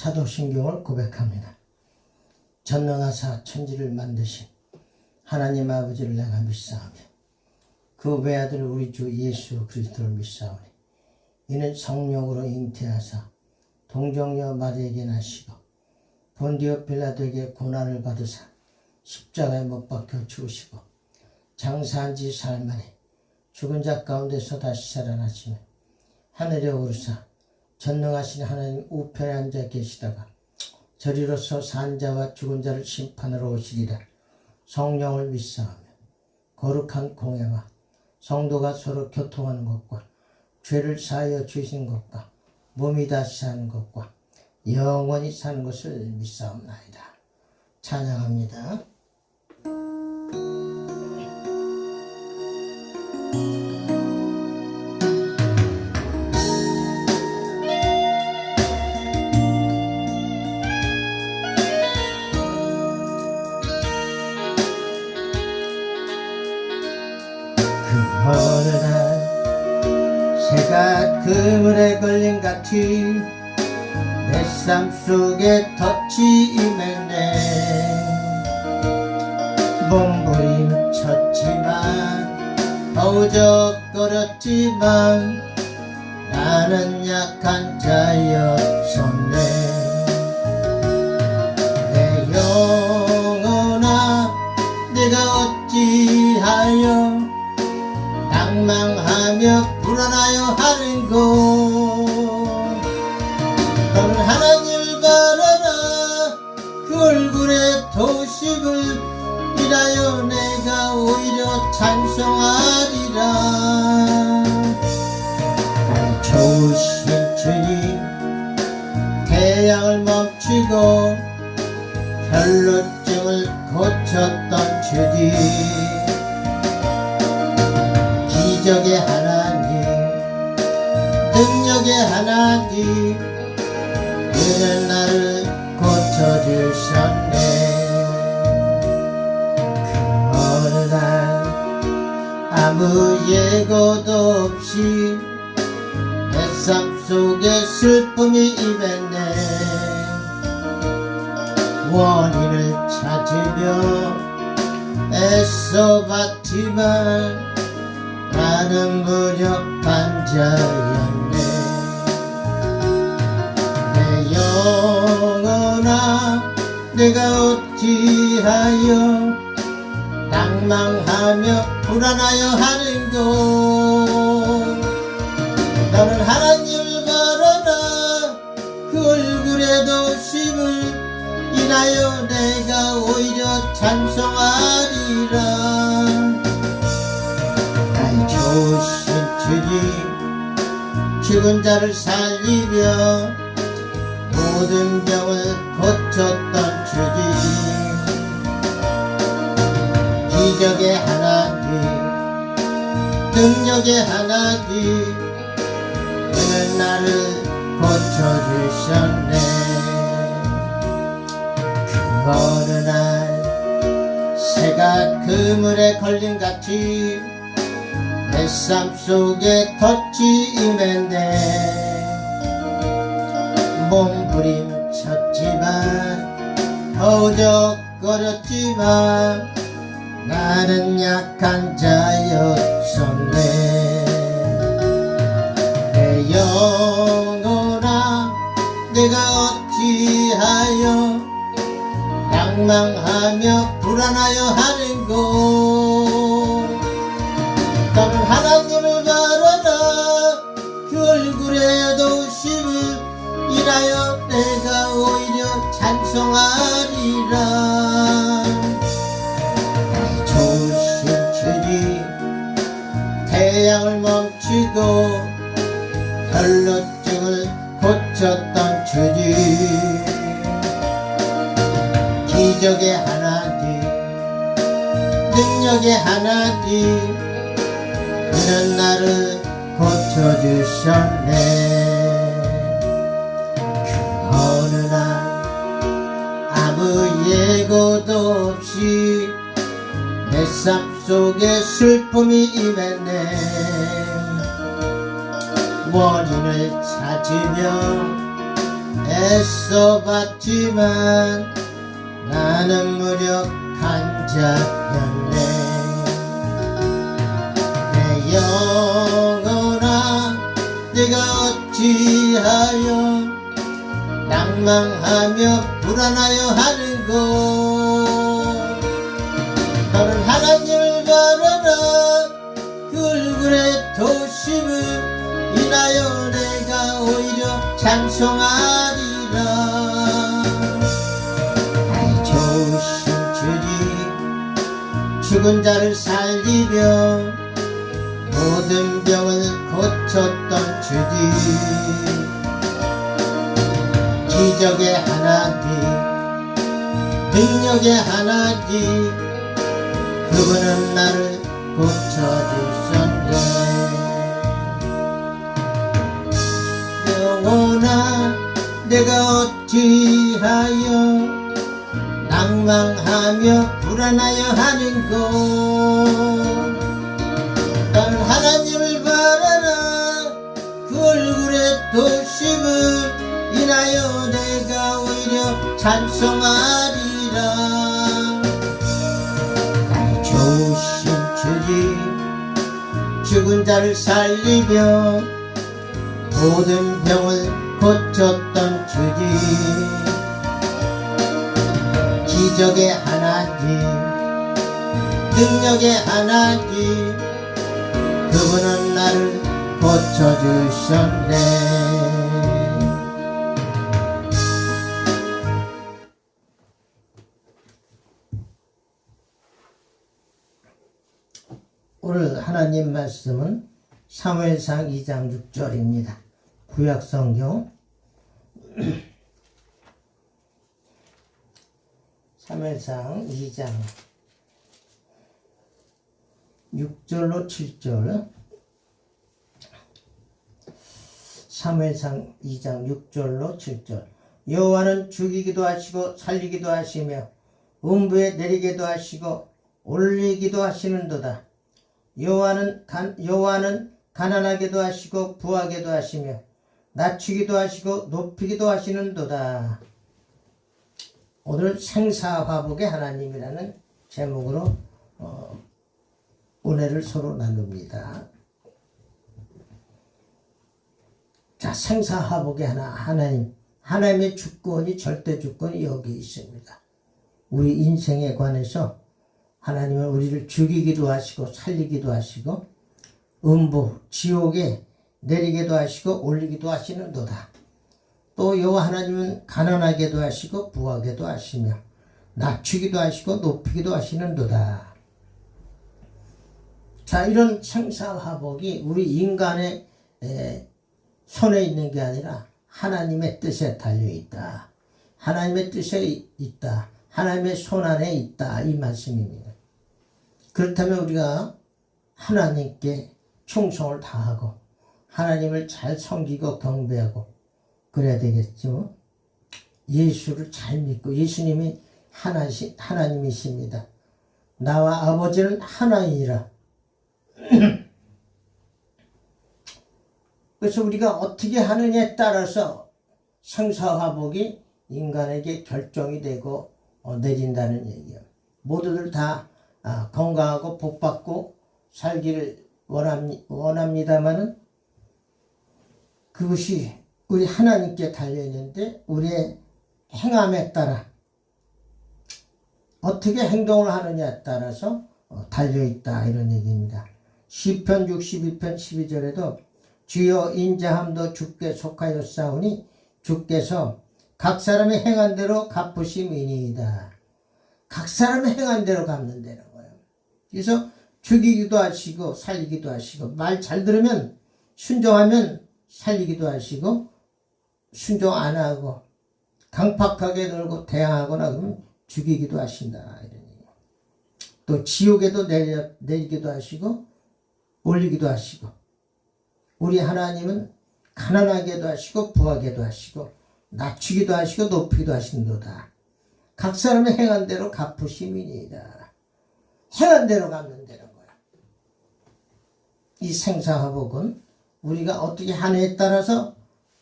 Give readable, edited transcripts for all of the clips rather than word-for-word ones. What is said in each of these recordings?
사도신경을 고백합니다. 전능하사 천지를 만드신 하나님 아버지를 내가 믿사오며 그 외아들 우리 주 예수 그리스도를 믿사오니 이는 성령으로 잉태하사 동정녀 마리아에게 나시고 본디오 빌라도에게 고난을 받으사 십자가에 못 박혀 죽으시고 장사한 지 사흘 만에 죽은 자 가운데서 다시 살아나시며 하늘에 오르사 전능하신 하나님 우편에 앉아 계시다가 저리로서 산 자와 죽은 자를 심판하러 오시리라. 성령을 믿사오며 거룩한 공회와 성도가 서로 교통하는 것과 죄를 사하여 주시는 것과 몸이 다시 사는 것과 영원히 사는 것을 믿사옵나이다. 찬양합니다. 어느 날 새가 그물에 걸린 같이 내 삶 속에 덫이 임했네. 몸부림쳤지만 어우적거렸지만 나는 약한 자였었네. 내 영혼아 내가 어찌하여 낭망하며 불안하여 하는고. 너는 하나님을 바라라. 그 얼굴에 도식을 인하여 내가 오히려 찬송하리라. 날 좋으신 주님 태양을 멈추고 혈루증을 고쳤던 주님 기적의 하나님 능력의 하나님 그는 나를 고쳐주셨네. 그 어느 날 아무 예고도 없이 내 삶 속에 슬픔이 임했네. 원인을 찾으며 애써봤지만 나는 무력한 자였네. 내 영혼아 내가 어찌하여 낭망하며 불안하여 하는고. 너는 하나님을 바라라. 그 얼굴에도 심을 인하여 내가 오히려 찬송하리라. 좋으신 주님 죽은 자를 살리며 모든 병을 고쳤던 주님 기적의 하나님 능력의 하나님 그는 나를 고쳐주셨네. 그 어느 날 새가 그물에 걸림같이 내 삶 속에 덫이 임했네. 몸부림쳤지만 허우적거렸지만 나는 약한 자였었네. 내 영혼아 내가 어찌하여 낭망하며 불안하여 하는고. 너는 하나님을 바라라. 그 얼굴에도 심을 인하여 내가 오히려 찬송하리라. 좋으신 주님 태양을 멈추고 혈루증을 고쳤던 주님 기적의 하나님 능력의 하나님 그는 나를 고쳐주셨네. 그 어느 날 아무 예고도 없이 내 삶 속에 슬픔이 임했네. 원인을 찾으며 애써봤지만 나는 무력한 자였네. 내 영혼아 내가 어찌하여 낭망하며 불안하여 하는고. 너는 하나님을 바라라. 그 얼굴의 도심을 인하여 내가 오히려 찬송하리라. 나의 좋으신 주님, 죽은 자를 살리며 모든 병을 고쳤던 주님, 기적의 하나님, 능력의 하나님, 그분은 나를 고쳐주셨네. 영혼아 내가 어찌하여 낭망하며 불안하여 하는고. 나는 하나님을 바라라. 그 얼굴의 도심을 인하여 내가 오히려 찬송하리라. 나의 좋으신 주님, 죽은 자를 살리며 모든 병을 고쳤던 주님, 기적의 하나님, 능력의 하나님, 그분은 나를 고쳐주셨네. 오늘 하나님 말씀은 사무엘상 2장 6절입니다. 구약성경 사무엘상 2장 6절로 7절. 사무엘상 2장 6절로 7절. 여호와는 죽이기도 하시고 살리기도 하시며 음부에 내리기도 하시고 올리기도 하시는도다. 여호와는 가난하게도 하시고 부하게도 하시며 낮추기도 하시고 높이기도 하시는도다. 오늘 생사화복의 하나님이라는 제목으로 은혜를 서로 나눕니다. 자, 생사화복의 하나님, 하나님의 주권이, 절대 주권이 여기 있습니다. 우리 인생에 관해서 하나님은 우리를 죽이기도 하시고 살리기도 하시고 음부, 지옥에 내리기도 하시고 올리기도 하시는도다. 또 여호와 하나님은 가난하게도 하시고 부하게도 하시며 낮추기도 하시고 높이기도 하시는도다. 자, 이런 생사화복이 우리 인간의 손에 있는 게 아니라 하나님의 뜻에 달려있다. 하나님의 뜻에 있다. 하나님의 손 안에 있다. 이 말씀입니다. 그렇다면 우리가 하나님께 충성을 다하고 하나님을 잘 섬기고 경배하고 그래야 되겠죠. 예수를 잘 믿고, 예수님이 하나님이십니다. 나와 아버지는 하나이니라. 그래서 우리가 어떻게 하느냐에 따라서 생사화복이 인간에게 결정이 되고 내린다는 얘기예요. 모두들 다 건강하고 복받고 살기를 원합니다마는 그것이 우리 하나님께 달려있는데 우리의 행함에 따라 어떻게 행동을 하느냐에 따라서 달려있다, 이런 얘기입니다. 시편 62편 12절에도 주여 인자함도 주께 속하였사오니 주께서 각 사람의 행한 대로 갚으심이니이다. 각 사람의 행한 대로 갚는다는 거예요. 그래서 죽이기도 하시고 살리기도 하시고, 말 잘 들으면 순종하면 살리기도 하시고, 순종 안 하고 강팍하게 놀고 대항하거나 그러면 죽이기도 하신다, 이런 얘기예요. 또 지옥에도 내리기도 하시고 올리기도 하시고, 우리 하나님은 가난하게도 하시고 부하게도 하시고 낮추기도 하시고 높이기도 하신도다. 각 사람의 행한 대로 갚으심이니이다. 행한 대로 갚는다는 거야. 이 생사화복은 우리가 어떻게 하느냐에 따라서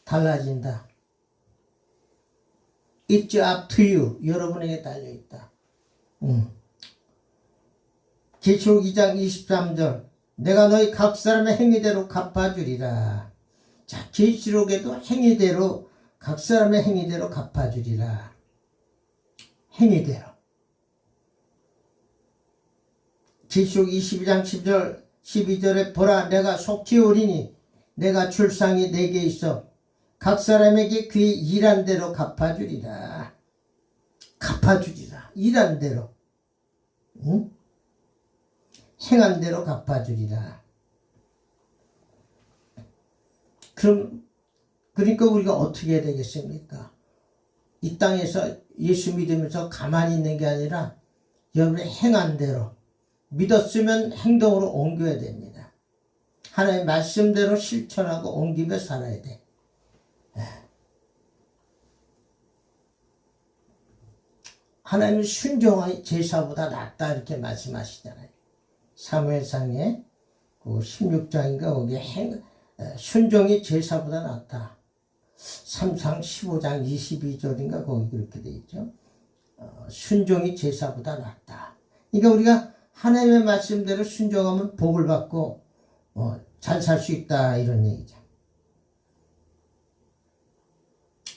달라진다. It's up to you. 여러분에게 달려있다. 계시록 2장 23절 내가 너희 각 사람의 행위대로 갚아주리라. 자, 계시록에도 행위대로 각 사람의 행위대로 갚아주리라. 행위대로. 계시록 22장 10절 12절에 보라 내가 속히 오리니 내가 출상이 내게 있어 각 사람에게 그의 일한 대로 갚아주리라. 갚아주리라. 일한 대로. 응? 행한 대로 갚아주리라. 그러니까 우리가 어떻게 해야 되겠습니까? 이 땅에서 예수 믿으면서 가만히 있는 게 아니라 여러분의 행한 대로 믿었으면 행동으로 옮겨야 됩니다. 하나님의 말씀대로 실천하고 옮기며 살아야 돼. 하나님은 순종이 제사보다 낫다 이렇게 말씀하시잖아요. 사무엘상에 그 16장인가 거기에 순종이 제사보다 낫다. 3상 15장 22절인가 거기 그렇게 돼 있죠. 순종이 제사보다 낫다. 그러니까 우리가 하나님의 말씀대로 순종하면 복을 받고 잘 살 수 있다 이런 얘기죠.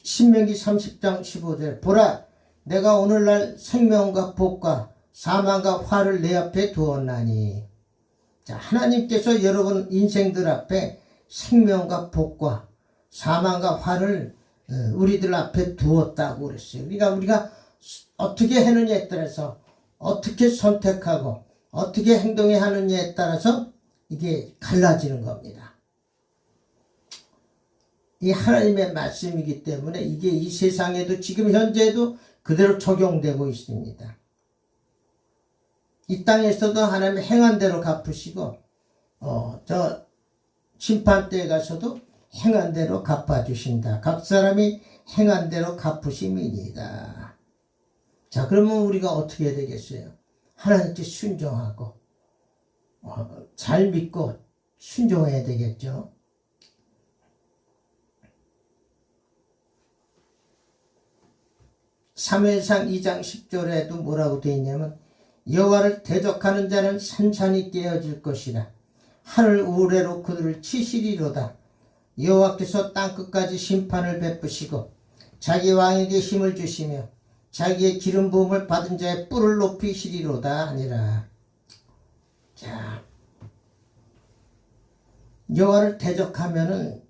신명기 30장 15절 보라 내가 오늘날 생명과 복과 사망과 화를 내 앞에 두었나니. 자, 하나님께서 여러분 인생들 앞에 생명과 복과 사망과 화를 우리들 앞에 두었다고 그랬어요. 그러니까 우리가 어떻게 하느냐에 따라서 어떻게 선택하고 어떻게 행동해야 하느냐에 따라서 이게 갈라지는 겁니다. 이 하나님의 말씀이기 때문에 이게 이 세상에도 지금 현재도 그대로 적용되고 있습니다. 이 땅에서도 하나님의 행한 대로 갚으시고 저 심판대에 가서도 행한 대로 갚아주신다. 각 사람이 행한 대로 갚으심이니이다. 자, 그러면 우리가 어떻게 해야 되겠어요? 하나님께 순종하고 잘 믿고 순종해야 되겠죠. 사무엘상 2장 10절에도 뭐라고 되어 있냐면 여호와를 대적하는 자는 산산이 깨어질 것이라. 하늘 우레로 그들을 치시리로다. 여호와께서 땅끝까지 심판을 베푸시고 자기 왕에게 힘을 주시며 자기의 기름 부음을 받은 자의 뿔을 높이시리로다 하니라. 자, 여호와를 대적하면은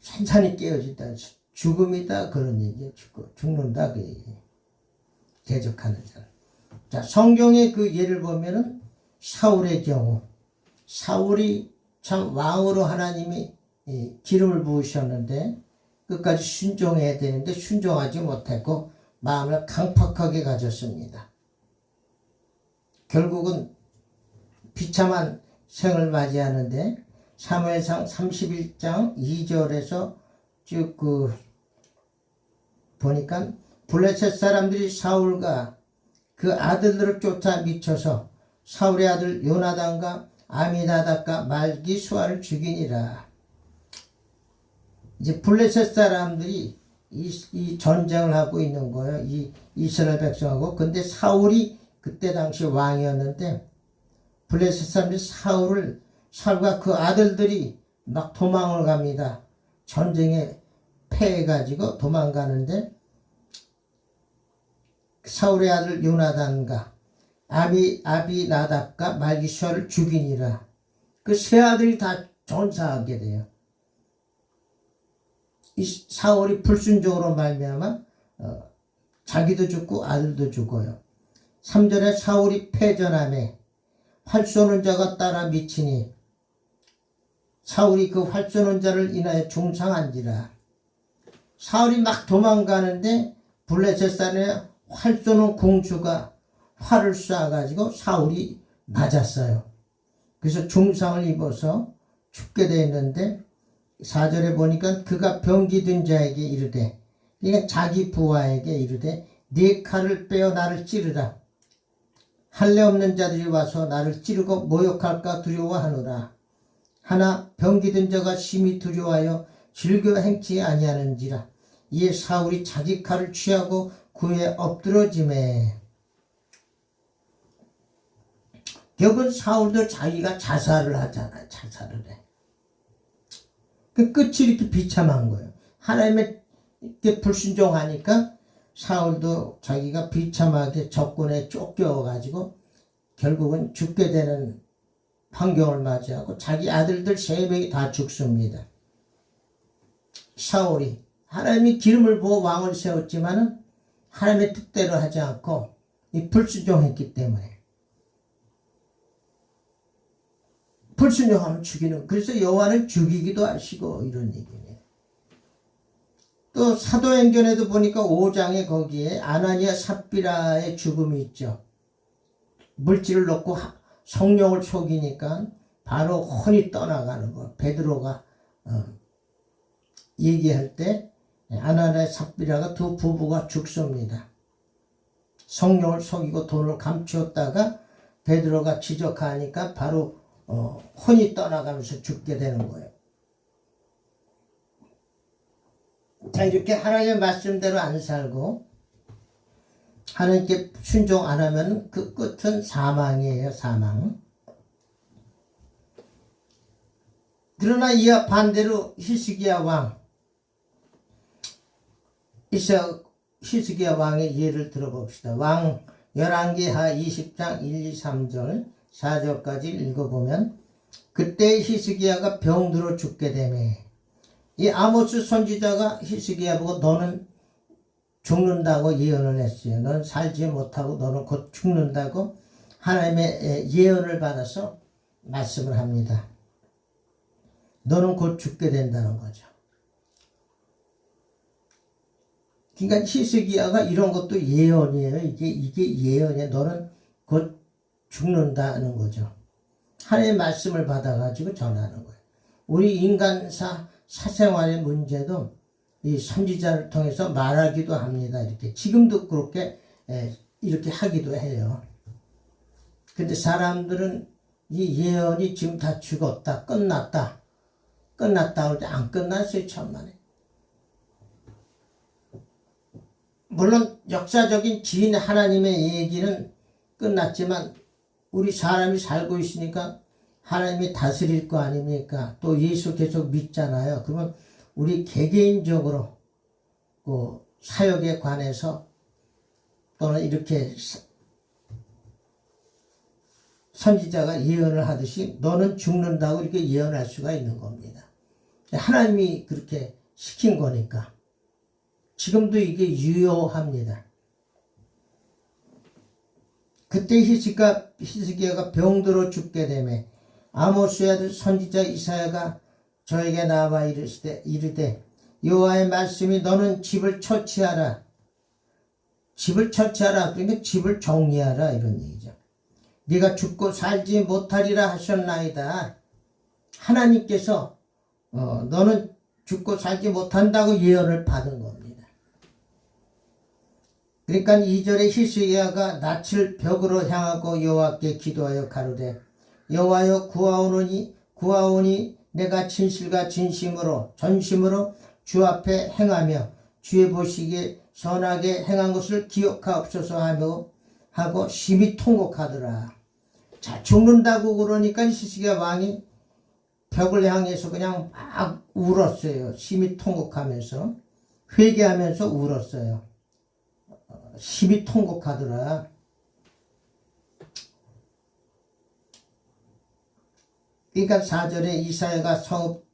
산산이 깨어진다. 죽음이다 그런 얘기예요. 죽는다 그 얘기예요. 대적하는 자. 자, 성경의 그 예를 보면은 사울의 경우 사울이 참 왕으로 하나님이 기름을 부으셨는데 끝까지 순종해야 되는데 순종하지 못했고 마음을 강팍하게 가졌습니다. 결국은 비참한 생을 맞이하는데 사무엘상 31장 2절에서 쭉 보니까 블레셋 사람들이 사울과 그 아들들을 쫓아 미쳐서 사울의 아들 요나단과 아미나답과 말기수아를 죽이니라. 이제 블레셋 사람들이 이 전쟁을 하고 있는 거예요. 이 이스라엘 백성하고. 근데 사울이 그때 당시 왕이었는데 블레셋 사람들이 사울과 그 아들들이 막 도망을 갑니다. 전쟁에 패해가지고 도망가는데 사울의 아들 요나단과 아비나답과 말기수아를 죽이니라. 그 세 아들이 다 전사하게 돼요. 이 사울이 불순종으로 말미암아 자기도 죽고 아들도 죽어요. 3절에 사울이 패전함에 활 쏘는 자가 따라 미치니 사울이 그 활 쏘는 자를 인하여 중상한지라. 사울이 막 도망가는데 블레셋 산에 활 쏘는 공주가 활을 쏴가지고 사울이 맞았어요. 그래서 중상을 입어서 죽게 되었는데 4절에 보니까 그가 병기 든 자에게 이르되, 그러니까 자기 부하에게 이르되 네 칼을 빼어 나를 찌르라. 할례 없는 자들이 와서 나를 찌르고 모욕할까 두려워하노라. 하나 병기 든 자가 심히 두려워하여 즐겨 행치 아니하는지라. 이에 사울이 자기 칼을 취하고 구에 엎드러짐에 결국은 사울도 자기가 자살을 하잖아요. 자살을 해. 그 끝이 이렇게 비참한 거예요. 하나님의 불순종하니까 사울도 자기가 비참하게 적군에 쫓겨가지고 결국은 죽게 되는 환경을 맞이하고 자기 아들들 3명이 다 죽습니다. 사울이 하나님이 기름을 부어 왕을 세웠지만은 하나님의 뜻대로 하지 않고 이 불순종했기 때문에 불순종하면 죽이는, 그래서 여호와는 죽이기도 하시고 이런 얘기네요. 또 사도행전에도 보니까 5장에 거기에 아나니아 삽비라의 죽음이 있죠. 물질을 넣고 성령을 속이니까 바로 혼이 떠나가는 거. 베드로가 얘기할 때 아나니아 삽비라가 두 부부가 죽습니다. 성령을 속이고 돈을 감추었다가 베드로가 지적하니까 바로 혼이 떠나가면서 죽게 되는 거예요. 자, 이렇게 하나님의 말씀대로 안 살고 하나님께 순종 안 하면 그 끝은 사망이에요. 사망. 그러나 이와 반대로 히스기야 왕의 예를 들어봅시다. 왕 열왕기하 20장 1, 2, 3절 4절까지 읽어보면 그때 히스기야가 병들어 죽게 되매 이 아모스 선지자가 히스기야 보고 너는 죽는다고 예언을 했어요. 너는 살지 못하고 너는 곧 죽는다고 하나님의 예언을 받아서 말씀을 합니다. 너는 곧 죽게 된다는 거죠. 그러니까 히스기야가 이런 것도 예언이에요. 이게 예언이에요. 너는 곧 죽는다는 거죠. 하나님의 말씀을 받아가지고 전하는 거예요. 우리 인간사 사생활의 문제도 이 선지자를 통해서 말하기도 합니다. 이렇게 지금도 그렇게 이렇게 하기도 해요. 근데 사람들은 이 예언이 지금 다 죽었다, 끝났다 할 때 안 끝났어요. 천만에. 물론 역사적인 지인 하나님의 얘기는 끝났지만 우리 사람이 살고 있으니까 하나님이 다스릴 거 아닙니까? 또 예수 계속 믿잖아요. 그러면 우리 개개인적으로 그 사역에 관해서 또는 이렇게 선지자가 예언을 하듯이 너는 죽는다고 이렇게 예언할 수가 있는 겁니다. 하나님이 그렇게 시킨 거니까 지금도 이게 유효합니다. 그때 히스기야가 병들어 죽게 되매 아모스의 아들 선지자 이사야가 저에게 나와 이르되 여호와의 말씀이 너는 집을 처치하라. 그러니까 집을 정리하라 이런 얘기죠. 네가 죽고 살지 못하리라 하셨나이다. 하나님께서 너는 죽고 살지 못한다고 예언을 받은 겁니다. 그러니까 2절에 히스기야가 낯을 벽으로 향하고 여호와께 기도하여 가로되 여호와여 구하오니 내가 진실과 전심으로 주 앞에 행하며 주의 보시기에 선하게 행한 것을 기억하옵소서 하고 심히 통곡하더라. 자, 죽는다고 그러니까 히스기야 왕이 벽을 향해서 그냥 막 울었어요. 심히 통곡하면서 회개하면서 울었어요. 심히 통곡하더라. 그러니까 4절에 이사야가 성읍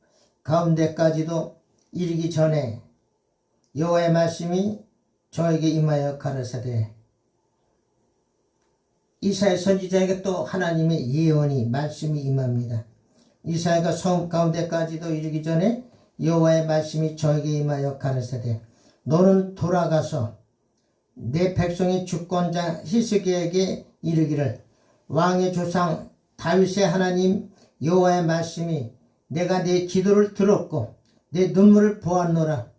가운데까지도 이르기 전에 여호와의 말씀이 저에게 임하여 가라사대 이사야 선지자에게 또 하나님의 예언이 말씀이 임합니다. 이사야가 성읍 가운데까지도 이르기 전에 여호와의 말씀이 저에게 임하여 가라사대 너는 돌아가서 내 백성의 주권자 히스기야에게 이르기를 왕의 조상 다윗의 하나님 여호와의 말씀이 내가 내 기도를 들었고 내 눈물을 보았노라.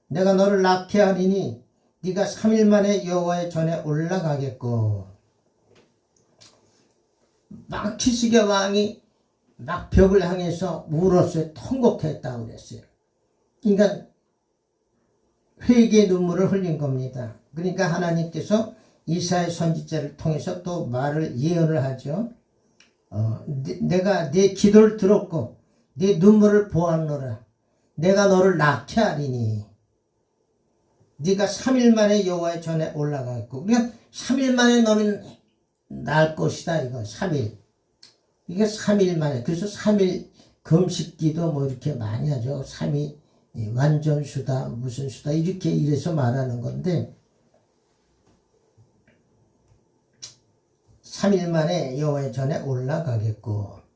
내가 너를 낳게 하리니 네가 3일 만에 여호와의 전에 올라가겠고. 막 히스기야 왕이 막 벽을 향해서 울었어요. 통곡했다고 그랬어요. 그러니까 회개의 눈물을 흘린 겁니다. 그러니까 하나님께서 이사야 선지자를 통해서 또 말을 예언을 하죠. 내가 네 기도를 들었고 네 눈물을 보았노라. 내가 너를 낳게 하리니 네가 3일 만에 여호와의 전에 올라갔고, 그러니까 3일 만에 너는 낳을 것이다. 이거 3일. 이게 3일 만에. 그래서 3일 금식기도 뭐 이렇게 많이 하죠. 3일 완전수다 무슨 수다 이렇게 이래서 말하는 건데, 3일 만에 여호와의 전에 올라가겠고,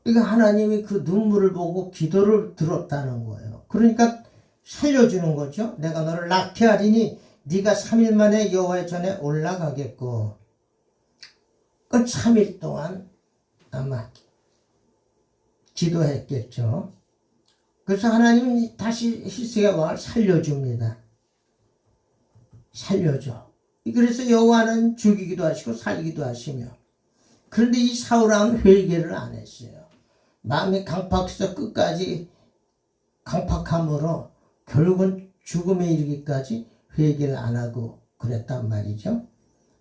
그러니까 하나님이 그 눈물을 보고 기도를 들었다는 거예요. 그러니까 살려주는 거죠. 내가 너를 낳게 하리니 네가 3일 만에 여호와의 전에 올라가겠고, 그 3일 동안 아마 기도했겠죠. 그래서 하나님은 다시 히스기야 왕을 살려줍니다. 살려줘. 그래서 여호와는 죽이기도 하시고 살리기도 하시며, 그런데 이 사울왕은 회개를 안 했어요. 마음이 강팍해서 끝까지 강팍함으로 결국은 죽음에 이르기까지 회개를 안 하고 그랬단 말이죠.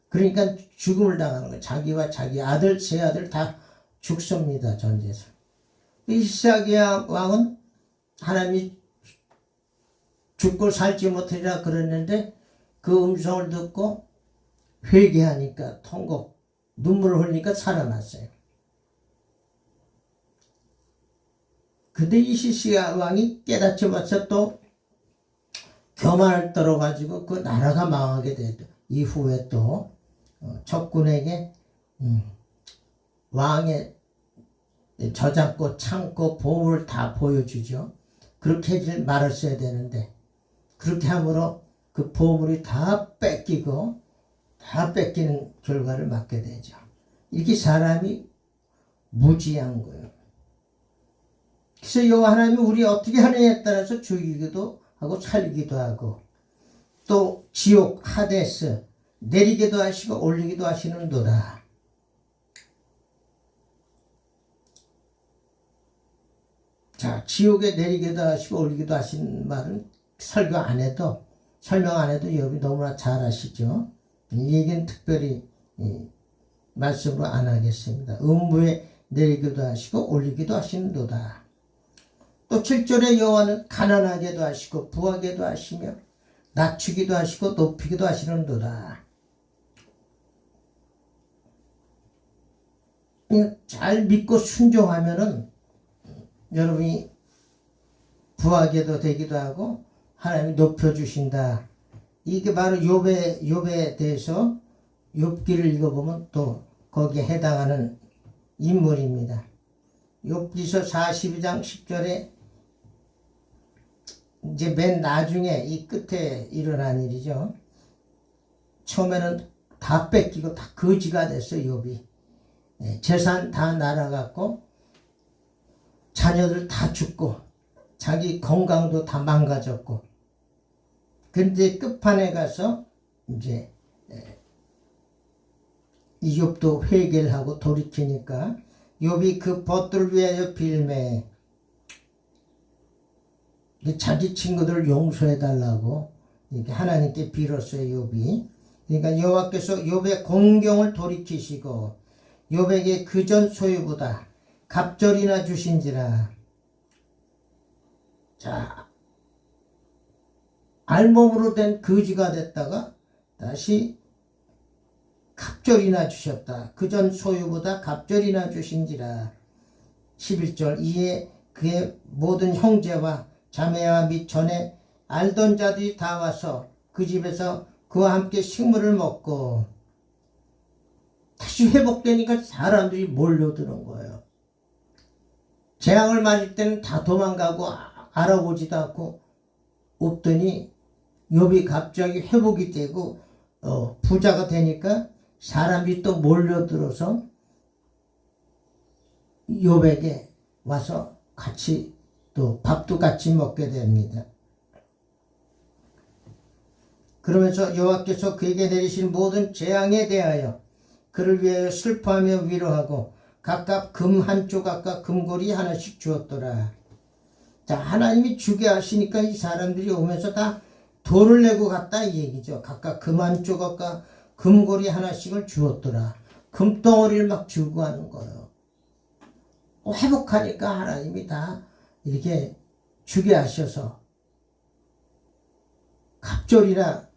그러니까 죽음을 당하는 거예요. 자기와 자기 아들, 세 아들 다 죽습니다. 전쟁에서. 히스기야 왕은 하나님이 죽고 살지 못하리라 그랬는데 그 음성을 듣고 회개하니까 통곡, 눈물을 흘리니까 살아났어요. 근데 이 히스기야 왕이 깨닫지 못해서 또 교만을 떨어가지고 그 나라가 망하게 되죠. 이후에 또 적군에게 왕의 저작고 창고 보물을 다 보여주죠. 그렇게 하지 말았어야 되는데, 그렇게 함으로 그 보물이 다 뺏기고 다 뺏기는 결과를 맞게 되죠. 이렇게 사람이 무지한 거예요. 그래서 여호와 하나님이 우리 어떻게 하느냐에 따라서 죽이기도 하고 살리기도 하고, 또 지옥 하데스 내리기도 하시고 올리기도 하시는도다. 자, 지옥에 내리기도 하시고 올리기도 하신 말은 설명 안 해도 여러분이 너무나 잘 아시죠. 이 얘기는 특별히 말씀으로 안 하겠습니다. 음부에 내리기도 하시고 올리기도 하시는도다. 또 7절에 여호와는 가난하게도 하시고 부하게도 하시며 낮추기도 하시고 높이기도 하시는도다. 잘 믿고 순종하면은 여러분이 부하게도 되기도 하고 하나님이 높여주신다. 이게 바로 욥에 대해서 욥기를 읽어보면 또 거기에 해당하는 인물입니다. 욥기서 42장 10절에 이제 맨 나중에 이 끝에 일어난 일이죠. 처음에는 다 뺏기고 다 거지가 됐어 욥이. 재산 다 날아갔고 자녀들 다 죽고 자기 건강도 다 망가졌고, 근데 끝판에 가서 이제 이 욥도 회개를 하고 돌이키니까 욥이 그 벗들을 위하여 빌매, 자기 친구들을 용서해 달라고 이렇게 하나님께 빌었어요. 욥이. 그러니까 여호와께서 욥의 공경을 돌이키시고 욥에게 그전 소유보다 갑절이나 주신지라. 자, 알몸으로 된 거지가 됐다가 다시 갑절이나 주셨다. 그전 소유보다 갑절이나 주신지라. 11절 이에 그의 모든 형제와 자매와 및 전에 알던 자들이 다 와서 그 집에서 그와 함께 식물을 먹고, 다시 회복되니까 사람들이 몰려드는 거예요. 재앙을 맞을 때는 다 도망가고 알아보지도 않고 없더니 욥이 갑자기 회복이 되고 부자가 되니까 사람이 또 몰려들어서 욥에게 와서 같이 또 밥도 같이 먹게 됩니다. 그러면서 여호와께서 그에게 내리신 모든 재앙에 대하여 그를 위하여 슬퍼하며 위로하고 각각 금 한 조각과 금고리 하나씩 주었더라. 자, 하나님이 주게 하시니까 이 사람들이 오면서 다 돈을 내고 갔다 이 얘기죠. 각각 금 한 조각과 금고리 하나씩을 주었더라. 금덩어리를 막 주고 하는 거예요. 회복하니까 하나님이 다 이렇게 주게 하셔서 갑절이라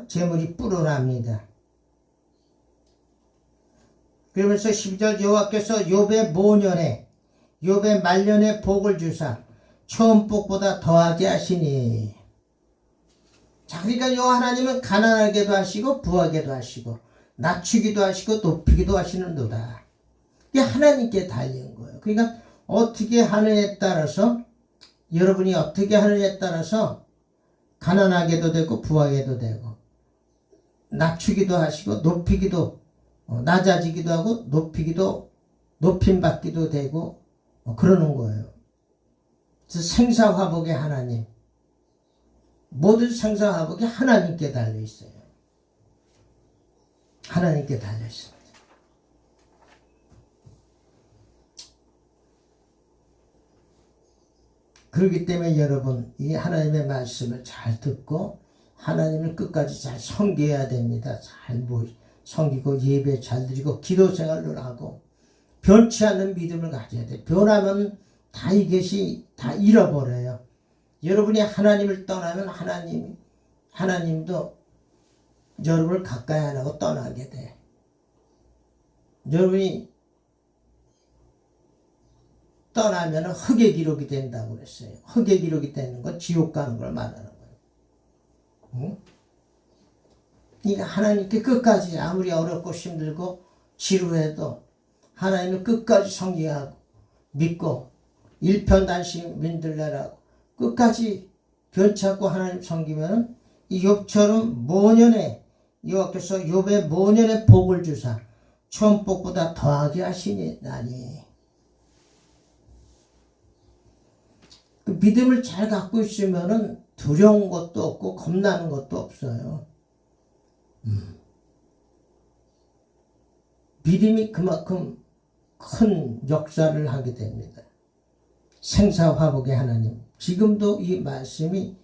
재물이 불어납니다. 그러면서 12절 여호와께서 욥의 모년에 욥의 말년에 복을 주사 처음 복보다 더하게 하시니. 자, 그러니까 요 하나님은 가난하게도 하시고 부하게도 하시고 낮추기도 하시고 높이기도 하시는도다. 이게 하나님께 달린 거예요. 그러니까 어떻게 하느냐에 따라서 여러분이 어떻게 하느냐에 따라서 가난하게도 되고 부하게도 되고 낮추기도 하시고 높이기도 낮아지기도 하고 높이기도 높임받기도 되고 그러는 거예요. 그래서 생사화복의 하나님, 모든 생사화복이 하나님께 달려 있어요. 하나님께 달려 있습니다. 그렇기 때문에 여러분 이 하나님의 말씀을 잘 듣고 하나님을 끝까지 잘 섬겨야 됩니다. 잘 섬기고 예배 잘 드리고 기도 생활을 하고 변치 않는 믿음을 가져야 돼. 변하면 다 이것이 다 잃어버려요. 여러분이 하나님을 떠나면 하나님도 여러분을 가까이 안 하고 떠나게 돼. 여러분이 떠나면 흑의 기록이 된다고 그랬어요. 흑의 기록이 되는 건 지옥 가는 걸 말하는 거예요. 응? 그러니까 하나님께 끝까지 아무리 어렵고 힘들고 지루해도 하나님을 끝까지 섬기하고 믿고 일편단심 민들레라고 끝까지 변찮고 하나님 섬기면 이 욥처럼 모년에 여호와께서 욥의 모년에 복을 주사 처음 복보다 더하게 하시니라니. 그 믿음을 잘 갖고 있으면은 두려운 것도 없고 겁나는 것도 없어요. 믿음이 그만큼 큰 역사를 하게 됩니다. 생사화복의 하나님, 지금도 이 말씀이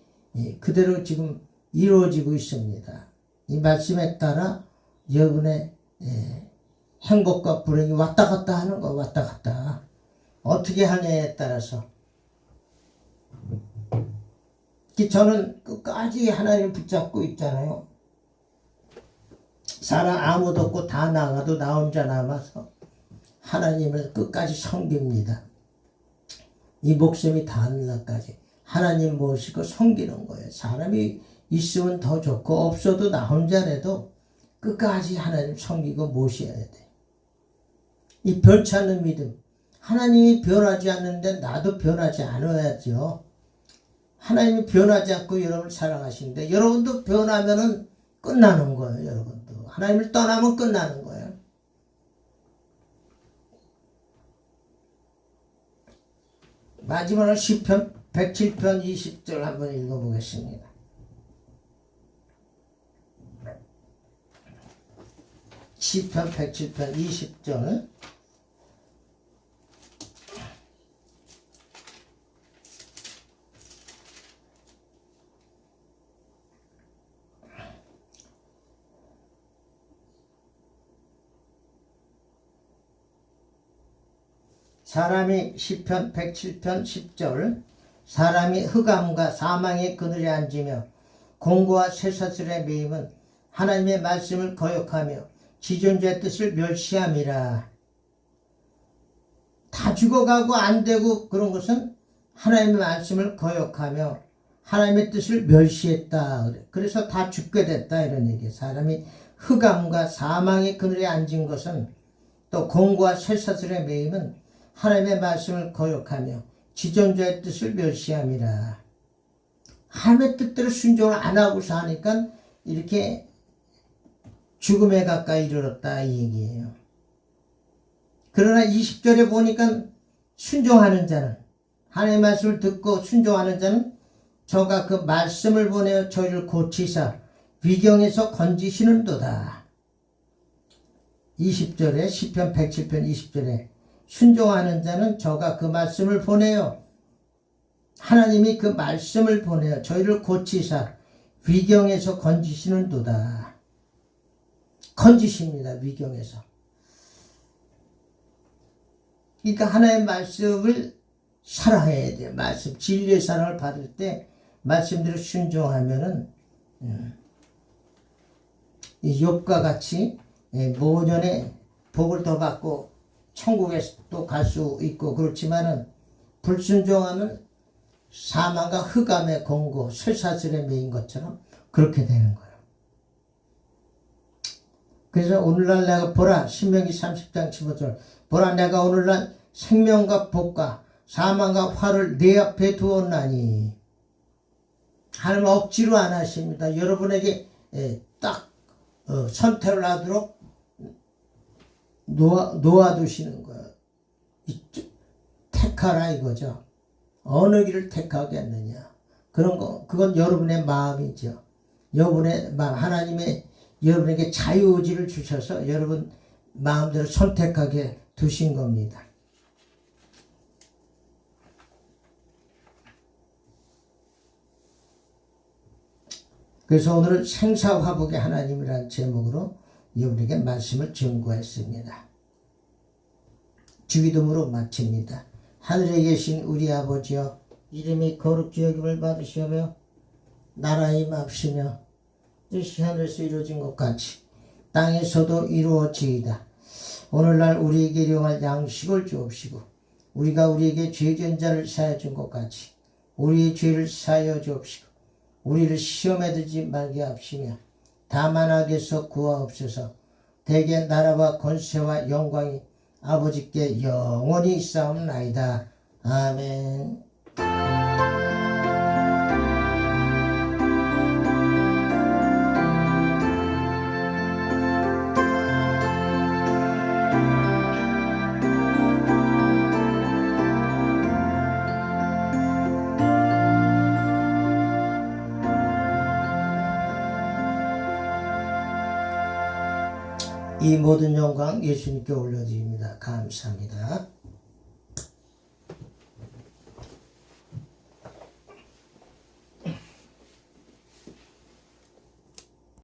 그대로 지금 이루어지고 있습니다. 이 말씀에 따라 여러분의 행복과 불행이 왔다 갔다 하는 거, 왔다 갔다 어떻게 하냐에 따라서. 저는 끝까지 하나님 붙잡고 있잖아요. 사람 아무도 없고 다 나가도 나 혼자 남아서 하나님을 끝까지 섬깁니다. 이 목숨이 닿는 날까지 하나님 모시고 섬기는 거예요. 사람이 있으면 더 좋고 없어도 나 혼자라도 끝까지 하나님 섬기고 모셔야 돼. 이 변치 않는 믿음, 하나님이 변하지 않는데 나도 변하지 않아야죠. 하나님이 변하지 않고 여러분을 사랑하시는데 여러분도 변하면은 끝나는 거예요. 여러분도 하나님을 떠나면 끝나는 거예요. 마지막으로 시편 107편 20절 한번 읽어보겠습니다. 시편 107편 20절. 사람이 시편 107편 10절 사람이 흑암과 사망의 그늘에 앉으며 공고와 쇠사슬에 매임은 하나님의 말씀을 거역하며 지존자의 뜻을 멸시함이라. 다 죽어가고 안 되고 그런 것은 하나님의 말씀을 거역하며 하나님의 뜻을 멸시했다. 그래서 다 죽게 됐다 이런 얘기예요. 사람이 흑암과 사망의 그늘에 앉은 것은 또 공고와 쇠사슬에 매임은 하나님의 말씀을 거역하며 지존자의 뜻을 멸시함이라. 하나님의 뜻대로 순종을 안 하고 사니까 이렇게 죽음에 가까이 이르렀다 이 얘기예요. 그러나 20절에 보니까 순종하는 자는, 하나님의 말씀을 듣고 순종하는 자는 저가 그 말씀을 보내어 저희를 고치사 위경에서 건지시는도다. 20절에 시편 107편 20절에 순종하는 자는 저가 그 말씀을 보내요. 하나님이 그 말씀을 보내요. 저희를 고치사 위경에서 건지시는도다. 건지십니다. 위경에서. 그러니까 하나님의 말씀을 사랑해야 돼요. 말씀, 진리의 사랑을 받을 때 말씀대로 순종하면은 이 욥과 같이 모전에 복을 더 받고 천국에 또 갈 수 있고, 그렇지만은 불순종하면 사망과 흑암의 공고, 쇠사슬에 매인 것처럼 그렇게 되는 거예요. 그래서 오늘날 내가 보라, 신명기 30장 15절, 보라 내가 오늘날 생명과 복과 사망과 화를 내 앞에 두었나니. 하나님 억지로 안 하십니다. 여러분에게 딱 선택을 하도록 놓아두시는 거예요. 택하라 이거죠. 어느 길을 택하겠느냐. 그런 거, 그건 여러분의 마음이죠. 여러분의 마음, 하나님의 여러분에게 자유의지를 주셔서 여러분 마음대로 선택하게 두신 겁니다. 그래서 오늘은 생사화복의 하나님이라는 제목으로 여러분에게 말씀을 증거했습니다. 주기도문으로 마칩니다. 하늘에 계신 우리 아버지여, 이름이 거룩히 여김을 받으시오며 나라 임합시며 뜻이 하늘에서 이루어진 것 같이 땅에서도 이루어지이다. 오늘날 우리에게 일용할 양식을 주옵시고 우리가 우리에게 죄진 자를 사하여 준 것 같이 우리의 죄를 사하여 주옵시고 우리를 시험에 들지 말게 하시며 다만 악에서 구하옵소서. 대개 나라와 권세와 영광이 아버지께 영원히 있사옵나이다. 아멘. 이 모든 영광 예수님께 올려드립니다. 감사합니다.